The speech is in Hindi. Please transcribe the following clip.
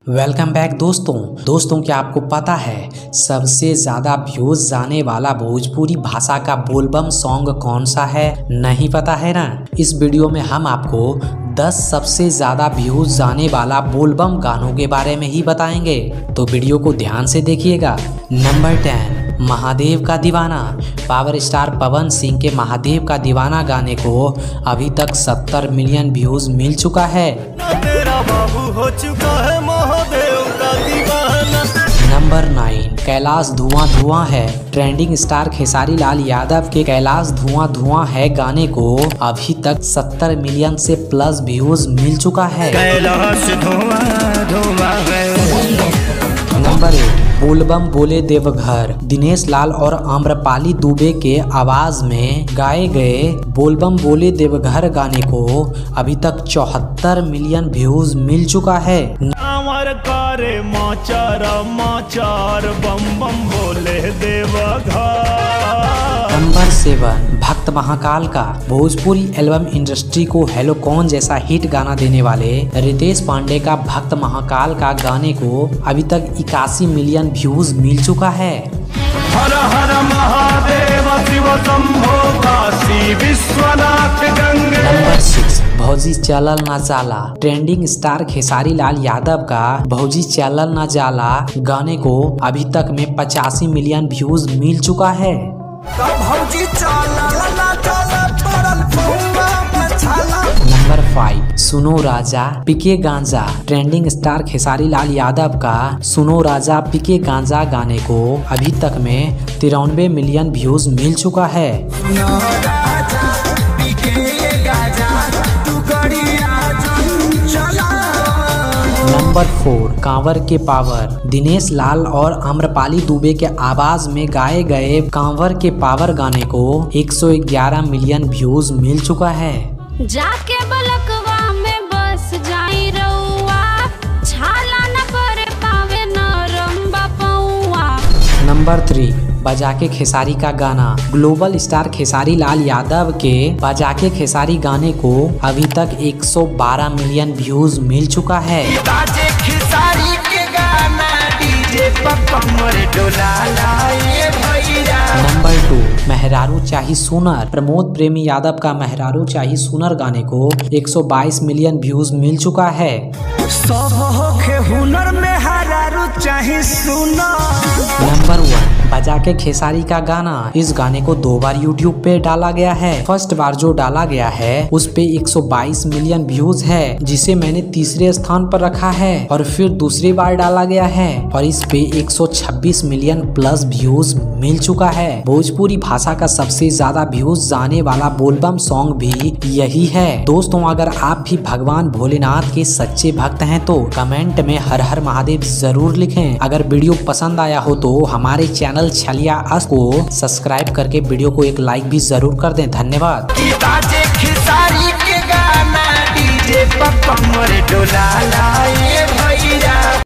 वेलकम बैक दोस्तों क्या आपको पता है सबसे ज्यादा व्यूज जाने वाला भोजपुरी भाषा का बोलबम सॉन्ग कौन सा है? नहीं पता है ना? इस वीडियो में हम आपको 10 सबसे ज्यादा व्यूज जाने वाला बोलबम गानों के बारे में ही बताएंगे, तो वीडियो को ध्यान से देखिएगा। नंबर 10, महादेव का दीवाना। पावर स्टार पवन सिंह के महादेव का दीवाना गाने को अभी तक 70 मिलियन व्यूज मिल चुका है। तेरा बाबू हो चुका है महादेव का दीवाना। नंबर 9, कैलाश धुआं धुआं है। ट्रेंडिंग स्टार खेसारी लाल यादव के कैलाश धुआं धुआं है गाने को अभी तक 70 मिलियन से प्लस व्यूज मिल चुका है। कैलाश धुआं धुआं है। नंबर 8, बोलबम बोले देवघर। दिनेश लाल और आम्रपाली दुबे के आवाज में गाए गए बोलबम बोले देवघर गाने को अभी तक 74 मिलियन व्यूज मिल चुका है। अमर करे माचार बम बम बोले देवघर। नंबर 7, भक्त महाकाल का। भोजपुरी एल्बम इंडस्ट्री को हेलो कौन जैसा हिट गाना देने वाले रितेश पांडे का भक्त महाकाल का गाने को अभी तक 81 मिलियन व्यूज मिल चुका है। हर हर महादेव शिव शंभो काशी विश्वनाथ गंगे। नंबर 6, भौजी चलल ना जाला। ट्रेंडिंग स्टार खेसारी लाल यादव का भौजी चलल ना जाला गाने को अभी तक में 85 मिलियन व्यूज मिल चुका है। नंबर 5, सुनो राजा पिके गांजा। ट्रेंडिंग स्टार खेसारी लाल यादव का सुनो राजा पिके गांजा गाने को अभी तक में 93 मिलियन व्यूज मिल चुका है। नंबर 4, कांवर के पावर। दिनेश लाल और आम्रपाली दुबे के आवाज में गाए गए कांवर के पावर गाने को 111 मिलियन व्यूज मिल चुका है। जाके बलकवा में बस जाई रउआ, छाला न करे पावे नरम बपौआ। नंबर 3, बजा के खेसारी का गाना। ग्लोबल स्टार खेसारी लाल यादव के बजा के खेसारी गाने को अभी तक 112 मिलियन व्यूज मिल चुका है। नंबर 2, मेहरारू चाही सुनर। प्रमोद प्रेमी यादव का मेहरारू चाही सुनर गाने को 122 मिलियन व्यूज मिल चुका है। हुनर में हरारू चाही सुनर। नंबर 1, बजा के खेसारी का गाना। इस गाने को 2 बार YouTube पे डाला गया है। फर्स्ट बार जो डाला गया है उस पे 122 मिलियन व्यूज है, जिसे मैंने तीसरे स्थान पर रखा है। और फिर दूसरी बार डाला गया है और इस पे 126 मिलियन प्लस व्यूज मिल चुका है। भोजपुरी भाषा का सबसे ज्यादा व्यूज जाने वाला बोलबम सॉन्ग भी यही है। दोस्तों, अगर आप भी भगवान भोलेनाथ के सच्चे भक्त हैं तो कमेंट में हर हर महादेव जरूर लिखें। अगर वीडियो पसंद आया हो तो हमारे चैनल छलिया अस को सब्सक्राइब करके वीडियो को एक लाइक भी जरूर कर दें। धन्यवाद। खेसारी के गाना डीजे पर कमर डोला लाए भैया।